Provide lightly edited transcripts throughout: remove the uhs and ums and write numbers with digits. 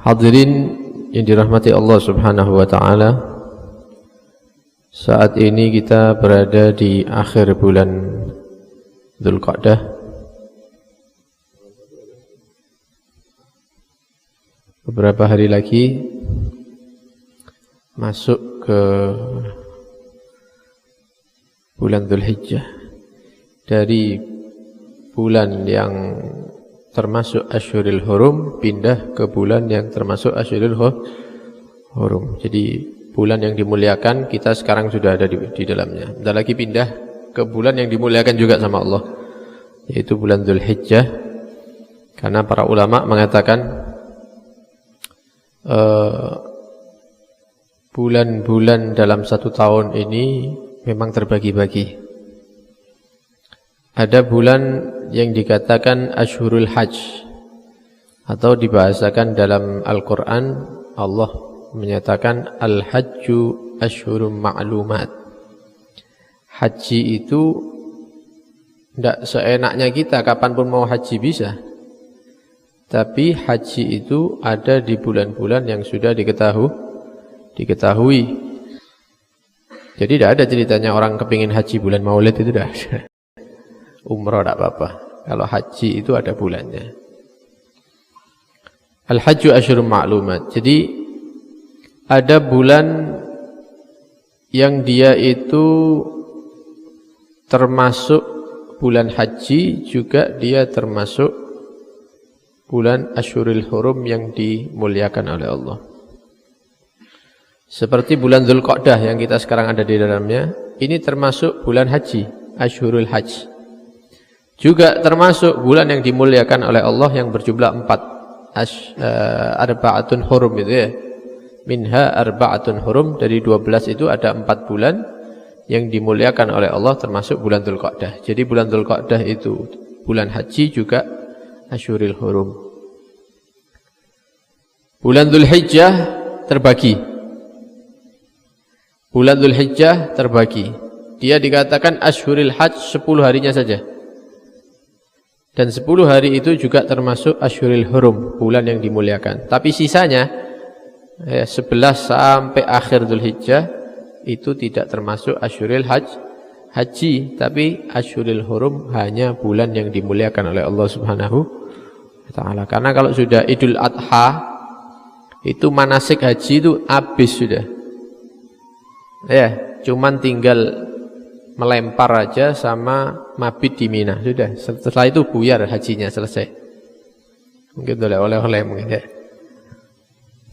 Hadirin yang dirahmati Allah Subhanahu wa taala, saat ini kita berada di akhir bulan Dzulqa'dah. Beberapa hari lagi masuk ke bulan Dzulhijjah. Dari bulan yang termasuk Asyhurul Hurum pindah ke bulan yang termasuk Asyhurul Hurum. Jadi bulan yang dimuliakan kita sekarang sudah ada di dalamnya. Bentar lagi pindah ke bulan yang dimuliakan juga sama Allah, yaitu bulan Dzulhijjah. Karena para ulama mengatakan bulan-bulan dalam satu tahun ini memang terbagi-bagi. Ada bulan yang dikatakan Asyhurul Hajj, atau dibahasakan dalam Al-Quran Allah menyatakan Al-Hajju Asyhurum Ma'lumat. Haji itu tidak seenaknya kita, kapanpun mau haji bisa. Tapi haji itu ada di bulan-bulan yang sudah diketahui. Jadi tidak ada ceritanya orang kepingin haji bulan Maulid, itu tidak ada. Umrah tidak apa-apa. Kalau haji itu ada bulannya. Al-Hajju Asyhurum Ma'lumat. Jadi ada bulan yang dia itu termasuk bulan haji, juga dia termasuk bulan Asyhurul Hurum yang dimuliakan oleh Allah. Seperti bulan Dzulqa'dah yang kita sekarang ada di dalamnya, ini termasuk bulan haji, Asyhurul Hajj. Juga termasuk bulan yang dimuliakan oleh Allah yang berjumlah 4. Arba'atun Hurum itu ya. Minha Arba'atun Hurum, dari 12 itu ada 4 bulan yang dimuliakan oleh Allah termasuk bulan Dzulqa'dah. Jadi bulan Dzulqa'dah itu bulan haji juga Asyhurul Hurum. Bulan Dzulhijjah terbagi. Bulan Dzulhijjah terbagi. Dia dikatakan Asyhurul Hajj 10 harinya saja. Dan 10 hari itu juga termasuk Asyhurul Hurum, bulan yang dimuliakan. Tapi sisanya 11 sampai akhir Dzulhijjah itu tidak termasuk Asyhurul Haji, tapi Asyhurul Hurum hanya bulan yang dimuliakan oleh Allah Subhanahu wa taala. Karena kalau sudah Idul Adha, itu manasik haji itu habis sudah. Ya, cuman tinggal melempar aja sama mabit di Mina, sudah. Setelah itu buyar hajinya, selesai. Mungkin oleh-oleh mungkin ya.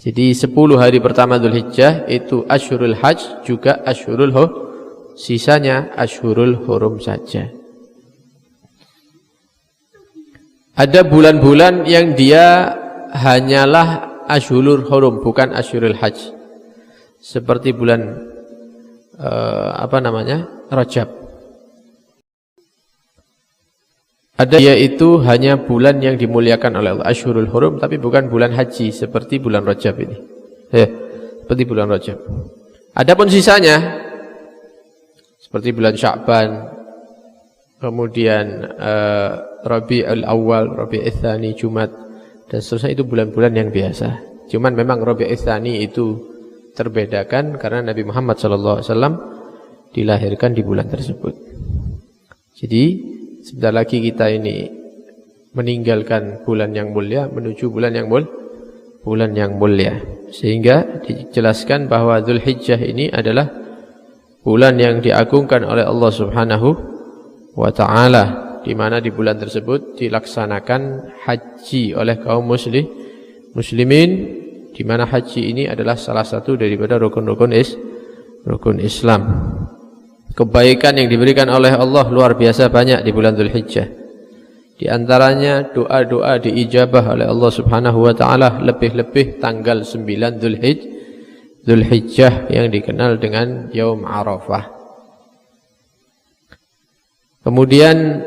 Jadi 10 hari pertama Dzulhijjah itu Asyhurul Hajj juga Asyhurul Hurum, sisanya Asyhurul Hurum saja. Ada bulan-bulan yang dia hanyalah Asyhurul Hurum, bukan Asyhurul Hajj. Seperti bulan Rajab. Ada yaitu hanya bulan yang dimuliakan oleh Allah, Asyhurul Hurum, tapi bukan bulan haji seperti bulan Rajab ini. Ya, seperti bulan Rajab. Adapun sisanya seperti bulan Sya'ban, kemudian Rabiul Awal, Rabiul Tsani, Jumat, dan seterusnya, itu bulan-bulan yang biasa. Cuman memang Rabiul Tsani itu terbedakan karena Nabi Muhammad SAW dilahirkan di bulan tersebut. Jadi sebentar lagi kita ini meninggalkan bulan yang mulia menuju bulan yang mulia. Sehingga dijelaskan bahwa Dzulhijjah ini adalah bulan yang diagungkan oleh Allah Subhanahu wa taala, di mana di bulan tersebut dilaksanakan haji oleh kaum muslimin, di mana haji ini adalah salah satu daripada rukun Islam. Kebaikan yang diberikan oleh Allah luar biasa banyak di bulan Dzulhijjah. Di antaranya doa-doa diijabah oleh Allah Subhanahu wa taala, lebih-lebih tanggal 9 Dzulhijjah yang dikenal dengan Yaum Arafah. Kemudian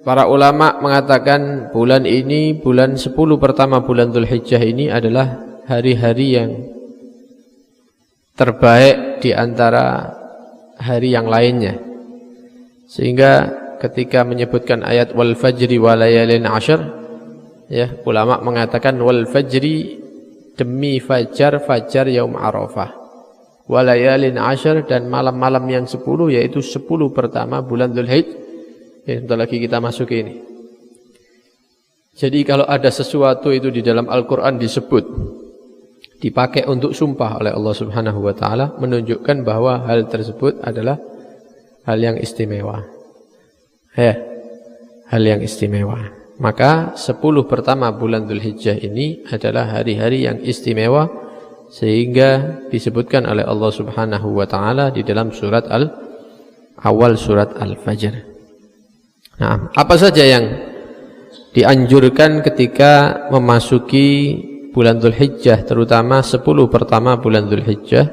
para ulama mengatakan bulan ini, bulan 10 pertama bulan Dzulhijjah ini adalah hari-hari yang terbaik di antara hari yang lainnya. Sehingga ketika menyebutkan ayat wal fajri wa layalin ashr, ya, ulama mengatakan wal fajri demi fajar yaum Arafah. Walayalin ashar, dan malam-malam yang 10, yaitu 10 pertama bulan Dzulhijjah yang sebentar lagi kita masuk ini. Jadi kalau ada sesuatu itu di dalam Al-Quran disebut, dipakai untuk sumpah oleh Allah Subhanahu wa Ta'ala, menunjukkan bahwa hal tersebut adalah hal yang istimewa. Hal yang istimewa. Maka 10 pertama bulan Dzulhijjah ini adalah hari-hari yang istimewa, sehingga disebutkan oleh Allah Subhanahu wa Ta'ala di dalam surat awal surat Al-Fajr. Nah, apa saja yang dianjurkan ketika memasuki bulan Dzulhijjah, terutama 10 pertama bulan Dzulhijjah?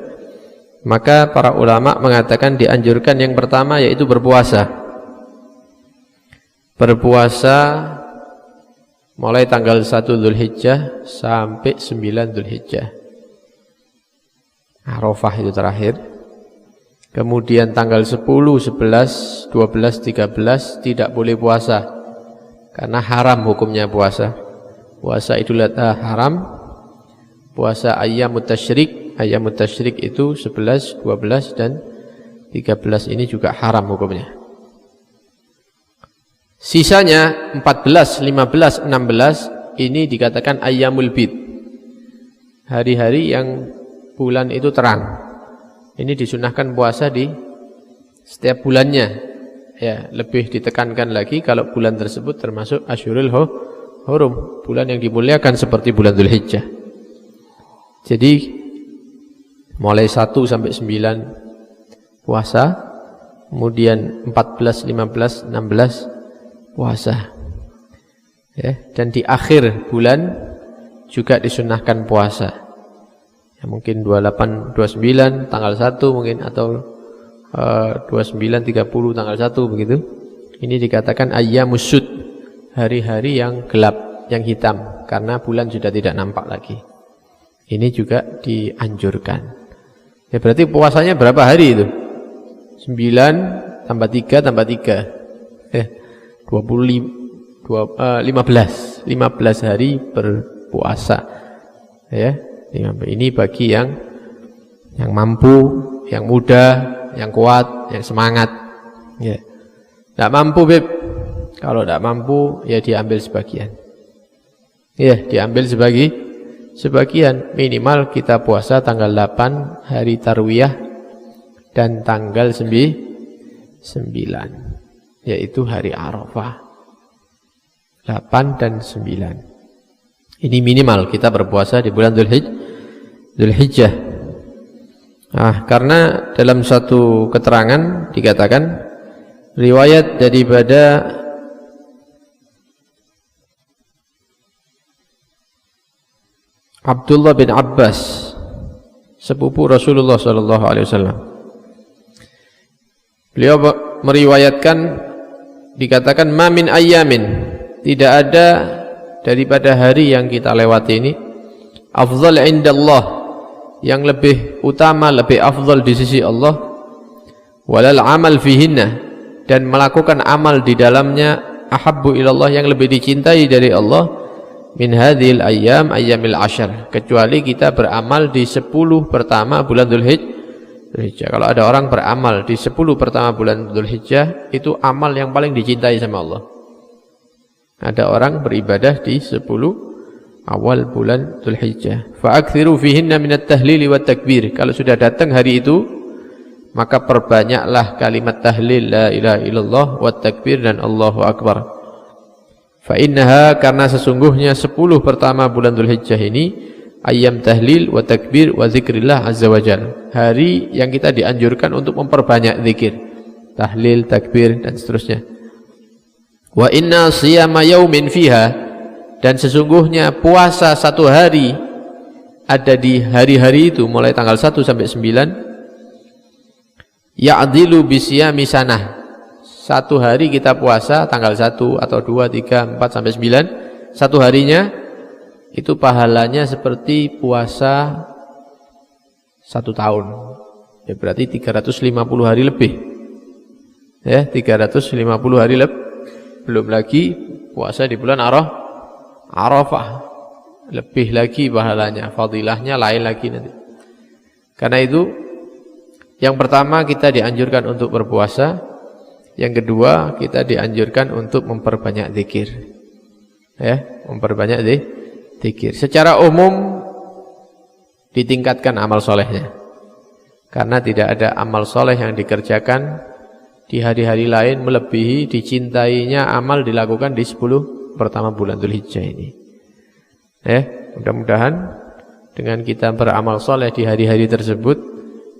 Maka para ulama mengatakan dianjurkan yang pertama yaitu berpuasa. Berpuasa mulai tanggal 1 Dzulhijjah sampai 9 Dzulhijjah. Arafah itu terakhir. Kemudian tanggal 10, 11, 12, 13 tidak boleh puasa, karena haram hukumnya puasa. Puasa Idul Adha haram. Puasa Ayyamut Tasyrik, Ayyamut Tasyrik itu 11, 12 dan 13 ini juga haram hukumnya. Sisanya 14, 15, 16 ini dikatakan Ayyamul Bid, hari-hari yang bulan itu terang. Ini disunahkan puasa di setiap bulannya. Ya, lebih ditekankan lagi kalau bulan tersebut termasuk Asyurul Hurum, bulan yang dimuliakan seperti bulan Dzulhijjah. Jadi mulai 1 sampai 9 puasa, kemudian 14, 15, 16 puasa. Ya, dan di akhir bulan juga disunahkan puasa. Ya, mungkin 28, 29 tanggal 1 mungkin, atau 29, 30 tanggal 1 begitu. Ini dikatakan ayyamus sud, hari-hari yang gelap, yang hitam, karena bulan sudah tidak nampak lagi. Ini juga dianjurkan. Ya, berarti puasanya berapa hari itu? 9 tambah 3 tambah 3. 15 hari berpuasa. Ya. Ini bagi yang mampu, yang muda, yang kuat, yang semangat. Ya. Tidak mampu, Beb. Kalau tidak mampu, ya diambil sebagian. Ya, diambil sebagian. Minimal kita puasa tanggal 8 hari Tarwiyah dan tanggal 9, yaitu hari Arafah. 8 dan 9. Ini minimal kita berpuasa di bulan Dzulhijjah. Nah, karena dalam satu keterangan dikatakan, riwayat daripada Abdullah bin Abbas, sepupu Rasulullah SAW. Beliau meriwayatkan, dikatakan, ma min ayyamin, tidak ada daripada hari yang kita lewati ini, afdhal indallah, yang lebih utama, lebih afdal di sisi Allah, walal amal fihinna, dan melakukan amal di dalamnya, ahabbu ilallah, yang lebih dicintai dari Allah, min hadhil ayyamil ashar, kecuali kita beramal di 10 pertama bulan Dzulhijjah. Kalau ada orang beramal di 10 pertama bulan Dzulhijjah, itu amal yang paling dicintai sama Allah. Ada orang beribadah di 10 awal bulan Dzulhijjah. Fa'akthiru fihinna minat tahlili wa takbir. Kalau sudah datang hari itu, maka perbanyaklah kalimat tahlil la ilaha illallah wa takbir dan Allahu akbar. Fa'innaha, karena sesungguhnya 10 pertama bulan Dzulhijjah ini ayyam tahlil wa takbir wa zikrillah azza wa jal, hari yang kita dianjurkan untuk memperbanyak zikir, tahlil, takbir dan seterusnya. Wa inna siyama yaumin fiha, dan sesungguhnya puasa satu hari ada di hari-hari itu mulai tanggal 1 sampai 9, ya'dilu bisiyami sanah, satu hari kita puasa tanggal 1 atau 2, 3, 4 sampai 9, satu harinya itu pahalanya seperti puasa 1 tahun. Ya berarti 350 hari lebih. Ya, 350 hari lebih. Belum lagi puasa di bulan Arafah. lebih lagi pahalanya, fadilahnya lain lagi nanti. Karena itu yang pertama kita dianjurkan untuk berpuasa, yang kedua kita dianjurkan untuk memperbanyak zikir. Ya, memperbanyak zikir. Secara umum ditingkatkan amal solehnya. Karena tidak ada amal soleh yang dikerjakan di hari-hari lain melebihi dicintainya amal dilakukan di 10 pertama bulan Dzulhijjah ini. Mudah-mudahan dengan kita beramal soleh di hari-hari tersebut,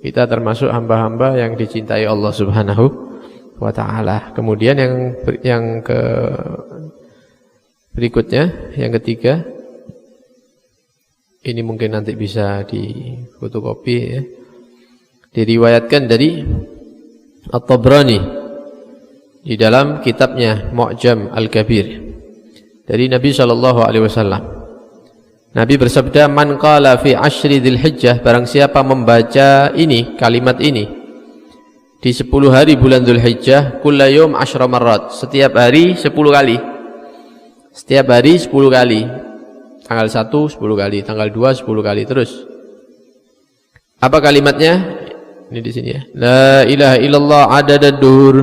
kita termasuk hamba-hamba yang dicintai Allah Subhanahu wa ta'ala. Kemudian yang berikutnya, yang ketiga, ini mungkin nanti bisa difotokopi ya. Diriwayatkan dari At-Tabrani di dalam kitabnya Mu'jam Al-Kabir dari Nabi SAW. Nabi bersabda, "Man qala fi ashri Dzulhijjah," barang siapa membaca ini, kalimat ini di 10 hari bulan Dzulhijjah, kulla yaum 10 marrat, setiap hari 10 kali. Setiap hari 10 kali. Tanggal 1 10 kali, tanggal 2 10 kali terus. Apa kalimatnya? Ini di sini ya. La ilaha illallah adada duhur,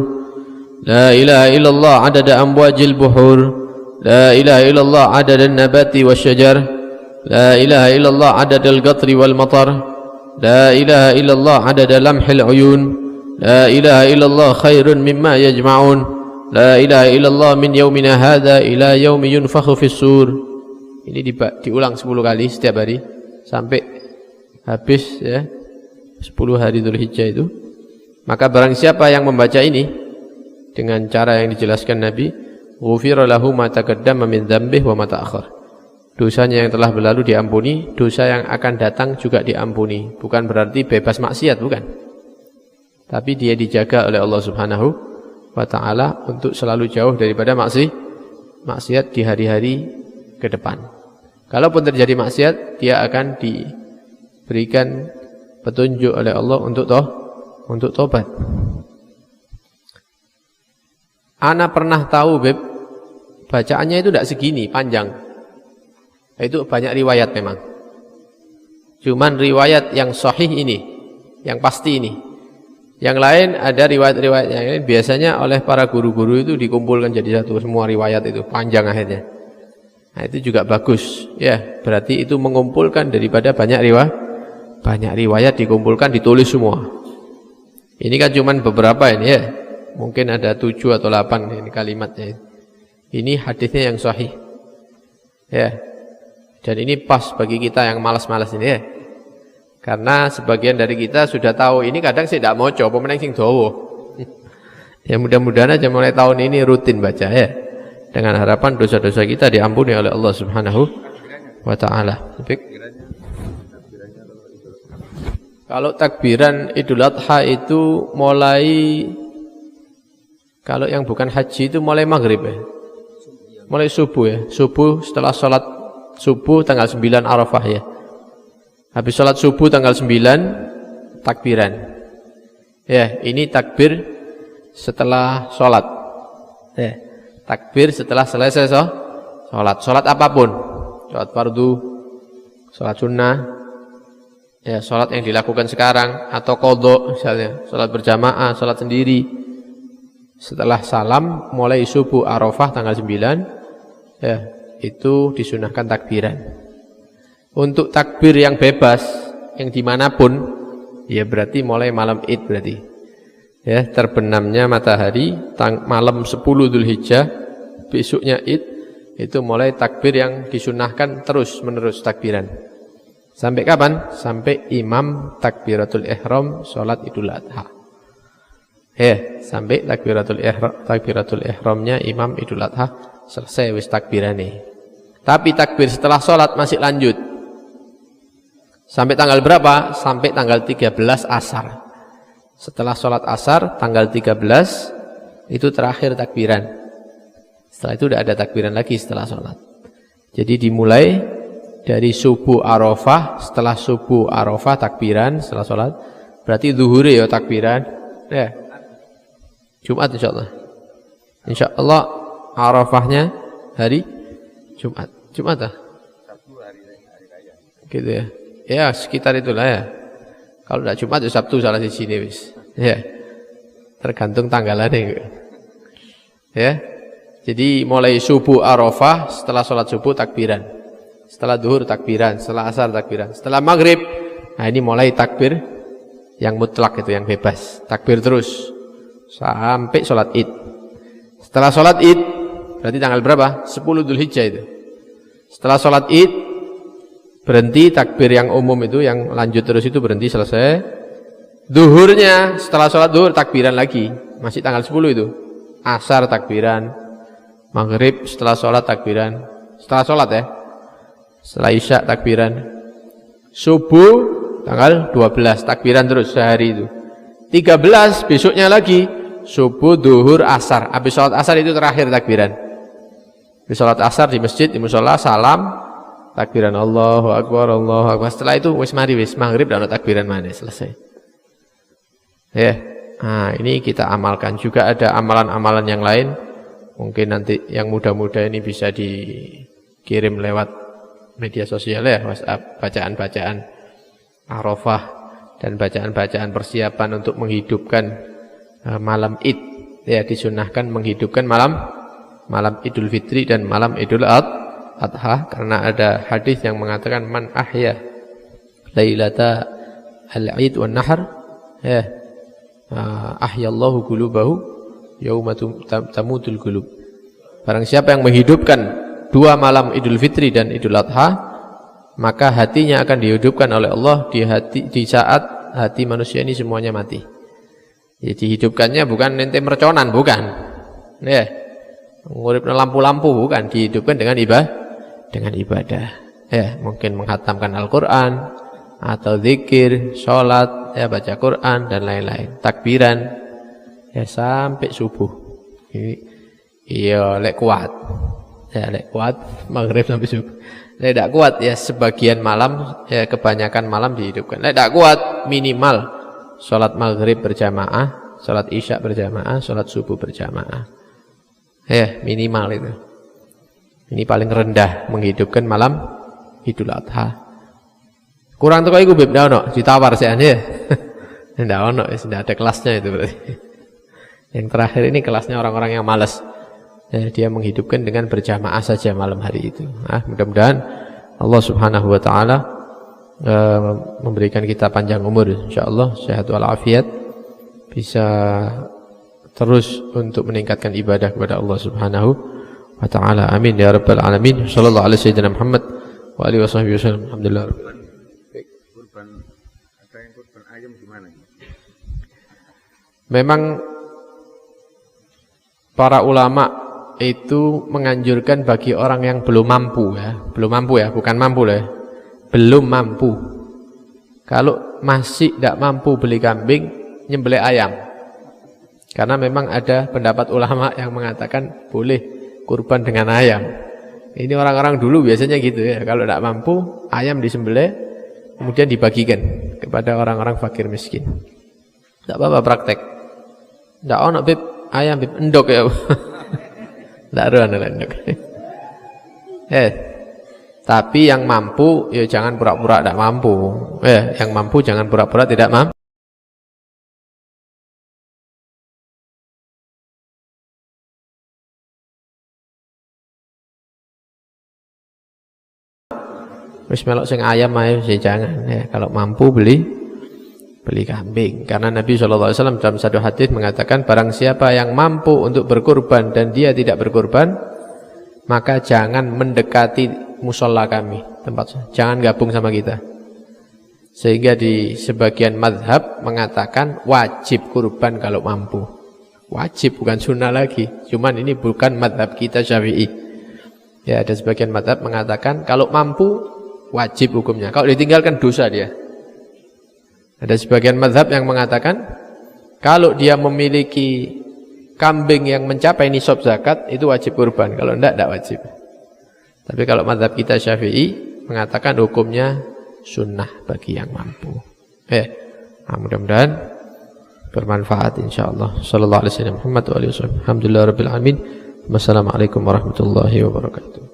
la ilaha illallah adada amwajil buhur, la ilaha illallah adada nabati wasyajar, la ilaha illallah adada al-qatri wal matar, la ilaha illallah adada lamhil uyun, la ilaha illallah khairun mimma yajma'un, la ilaha illallah min yaumina hadha ila yaumi yunfakhu fis sur. Ini diulang 10 kali setiap hari sampai habis ya 10 hari Dzulhijjah itu. Maka barang siapa yang membaca ini dengan cara yang dijelaskan Nabi, ghufira lahu ma taqaddama min dzambihi wa ma ta'akhkhar. Dosanya yang telah berlalu diampuni, dosa yang akan datang juga diampuni. Bukan berarti bebas maksiat, bukan. Tapi dia dijaga oleh Allah Subhanahu wa ta'ala untuk selalu jauh daripada maksiat di hari-hari ke depan. Kalaupun terjadi maksiat, dia akan diberikan petunjuk oleh Allah untuk tobat. Ana pernah tahu, Beb, bacaannya itu tidak segini panjang. Itu banyak riwayat memang. Cuman riwayat yang sahih ini, yang pasti ini. Yang lain ada riwayat-riwayat yang lain, biasanya oleh para guru-guru itu dikumpulkan jadi satu semua riwayat itu panjang akhirnya. Nah, itu juga bagus. Ya, berarti itu mengumpulkan daripada banyak riwayat dikumpulkan ditulis semua. Ini kan cuman beberapa ini ya. Mungkin ada 7 atau 8 ini kalimatnya. Ini hadisnya yang sahih. Ya. Dan ini pas bagi kita yang malas-malas ini ya. Karena sebagian dari kita sudah tahu ini kadang saya tidak mau coba meneng sing dawa. Ya mudah-mudahan aja mulai tahun ini rutin baca ya. Dengan harapan dosa-dosa kita diampuni oleh Allah Subhanahu wa ta'ala. Kalau takbiran Idul Adha itu mulai, kalau yang bukan haji itu mulai maghrib ya. Mulai subuh ya. Subuh setelah sholat subuh tanggal 9 Arafah ya. Habis sholat subuh tanggal 9 takbiran. Ya, ini takbir setelah sholat. Ya, takbir setelah selesai sholat. Sholat apapun. Sholat fardu, sholat sunnah. Ya, sholat yang dilakukan sekarang atau qadha misalnya, sholat berjamaah, sholat sendiri. Setelah salam mulai subuh Arafah tanggal 9 ya, itu disunahkan takbiran. Untuk takbir yang bebas yang dimanapun ya berarti mulai malam Id berarti. Ya, terbenamnya matahari malam 10 Dzulhijjah, besoknya Id, itu mulai takbir yang disunahkan terus menerus takbiran. Sampai kapan? Sampai imam takbiratul ihram salat Idul Adha. Ya, sampai takbiratul ihramnya imam Idul Adha selesai wis takbirane. Tapi takbir setelah salat masih lanjut. Sampai tanggal berapa? Sampai tanggal 13 Asar. Setelah sholat Asar tanggal 13 itu terakhir takbiran. Setelah itu tidak ada takbiran lagi setelah sholat. Jadi dimulai dari subuh Arafah. Setelah subuh Arafah takbiran setelah sholat. Berarti zuhur ya takbiran ya. Jumat insyaAllah. InsyaAllah Arafahnya hari Jumat. Jumat ah? Gitu ya. Ya, sekitar itulah ya. Kalau tidak Jumat ya Sabtu salah di sini wis. Ya. Tergantung tanggalannya. Ya. Jadi mulai subuh Arafah, setelah sholat subuh takbiran. Setelah duhur takbiran, setelah asar takbiran. Setelah maghrib, nah ini mulai takbir yang mutlak itu, yang bebas. Takbir terus sampai sholat id. Setelah sholat id, berarti tanggal berapa? 10 Dzulhijjah itu. Setelah sholat id, berhenti takbir yang umum itu, yang lanjut terus itu berhenti, selesai. Duhurnya, setelah sholat duhur takbiran lagi, masih tanggal 10 itu. Asar takbiran. Maghrib setelah sholat takbiran, setelah sholat ya, setelah isya takbiran, subuh tanggal 12 takbiran terus sehari itu. 13 besoknya lagi subuh, duhur, asar. Habis sholat asar itu terakhir takbiran. Habis sholat asar di masjid, di musola, salam, takbiran Allahu Akbar, Allahu Akbar. Setelah itu wis mari wis maghrib dan takbiran mana selesai. Ya, nah ini kita amalkan. Juga ada amalan-amalan yang lain. Mungkin nanti yang muda-muda ini bisa dikirim lewat media sosial ya, WhatsApp, bacaan-bacaan Arafah dan bacaan-bacaan persiapan untuk menghidupkan malam Id. Ya, disunahkan menghidupkan malam Idul Fitri dan malam Idul Adha, karena ada hadis yang mengatakan man ahya lailata al-Id wan Nahr, ya, ahyallahu qulubahu yauma tamutul qulub. Barang siapa yang menghidupkan dua malam Idul Fitri dan Idul Adha, maka hatinya akan dihidupkan oleh Allah di saat hati manusia ini semuanya mati. Jadi dihidupkannya bukan ente merconan, bukan. Ya. Nguripna lampu-lampu, bukan, dihidupkan dengan ibadah. Ya, mungkin menghatamkan Al-Qur'an atau zikir, salat, ya, baca Quran dan lain-lain. Takbiran ya sampai subuh. Iya, lek kuat. Ya, lek kuat maghrib sampai subuh. Lek tidak kuat ya sebagian malam, ya kebanyakan malam dihidupkan. Lek tidak kuat minimal salat maghrib berjamaah, salat isya berjamaah, salat subuh berjamaah. Ya, minimal itu. Ini paling rendah menghidupkan malam Idul Adha. Kurang tuh iku beb ndak ono, ditawar sih ya. Ndak ono, tidak ada kelasnya itu berarti. Yang terakhir ini kelasnya orang-orang yang malas. Ya, dia menghidupkan dengan berjamaah saja malam hari itu. Mudah-mudahan Allah Subhanahu wa taala memberikan kita panjang umur, insyaallah, sehat walafiat, bisa terus untuk meningkatkan ibadah kepada Allah Subhanahu wa taala. Amin ya rabbal alamin. Sallallahu alaihi sayyidina Muhammad wa alihi wasallam. Alhamdulillah. Kurban, ada yang kurban ayam gimana? Memang para ulama itu menganjurkan bagi orang yang belum mampu ya, bukan mampu lah, belum mampu. Kalau masih tidak mampu beli kambing, nyembelih ayam. Karena memang ada pendapat ulama yang mengatakan boleh kurban dengan ayam. Ini orang-orang dulu biasanya gitu ya, kalau tidak mampu, ayam disembelih, kemudian dibagikan kepada orang-orang fakir miskin. Tidak apa-apa praktek. Tidak ono beb ayam beb endok ya. Tidak ada endok. Tapi yang mampu ya jangan pura-pura tidak mampu. Yang mampu jangan pura-pura tidak mampu. Wis melok sing ayam ae jangan ya. Kalau mampu beli kambing. Karena Nabi SAW dalam satu hadis mengatakan barang siapa yang mampu untuk berkurban dan dia tidak berkurban, maka jangan mendekati musola kami, jangan gabung sama kita. Sehingga di sebagian mazhab mengatakan wajib kurban kalau mampu. Wajib, bukan sunnah lagi. Cuman ini bukan mazhab kita Syafi'i. Ya, ada sebagian mazhab mengatakan kalau mampu wajib hukumnya. Kalau ditinggalkan dosa dia. Ada sebagian mazhab yang mengatakan kalau dia memiliki kambing yang mencapai nisab zakat itu wajib kurban. Kalau tidak wajib. Tapi kalau mazhab kita Syafi'i mengatakan hukumnya sunnah bagi yang mampu. Mudah-mudahan bermanfaat insyaallah. Sallallahu alaihi wasallam Muhammad wa alihi wasallam. Alhamdulillah rabbil alamin. Wassalamualaikum warahmatullahi wabarakatuh.